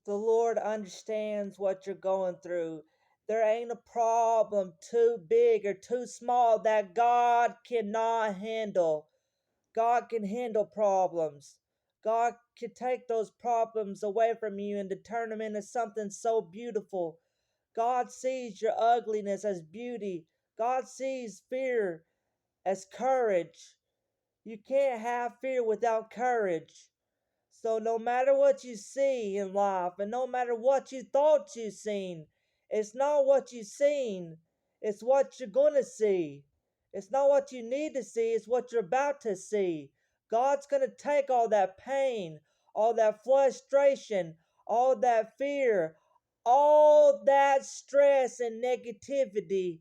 The Lord understands what you're going through. There ain't a problem too big or too small that God cannot handle. God can handle problems. God can take those problems away from you and to turn them into something so beautiful. God sees your ugliness as beauty. God sees fear as courage. You can't have fear without courage. So no matter what you see in life and no matter what you thought you seen, it's not what you seen. It's what you're gonna see. It's not what you need to see, it's what you're about to see. God's gonna take all that pain, all that frustration, all that fear, all that stress and negativity,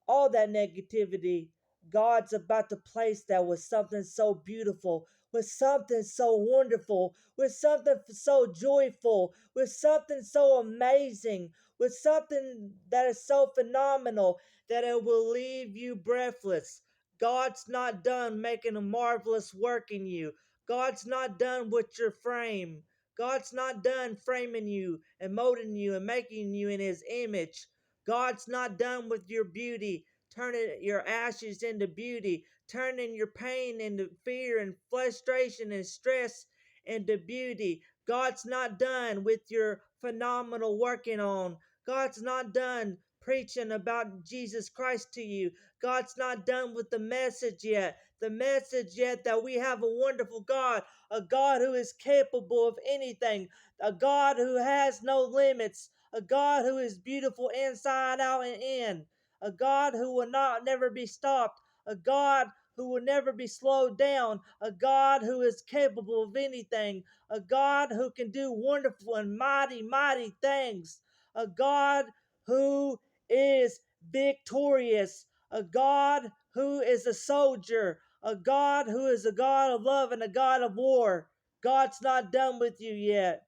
all that negativity. God's about to place that with something so beautiful, with something so wonderful, with something so joyful, with something so amazing, with something that is so phenomenal that it will leave you breathless. God's not done making a marvelous work in you. God's not done with your frame. God's not done framing you and molding you and making you in His image. God's not done with your beauty, turning your ashes into beauty, turning your pain into fear and frustration and stress into beauty. God's not done with your phenomenal working on. God's not done preaching about Jesus Christ to you. God's not done with the message yet. The message yet that we have a wonderful God, a God who is capable of anything, a God who has no limits, a God who is beautiful inside out and in, a God who will not never be stopped, a God who will never be slowed down, a God who is capable of anything, a God who can do wonderful and mighty, mighty things, a God who is victorious, a God who is a soldier, a God who is a God of love and a God of war. God's not done with you yet.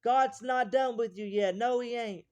God's not done with you yet. No, He ain't.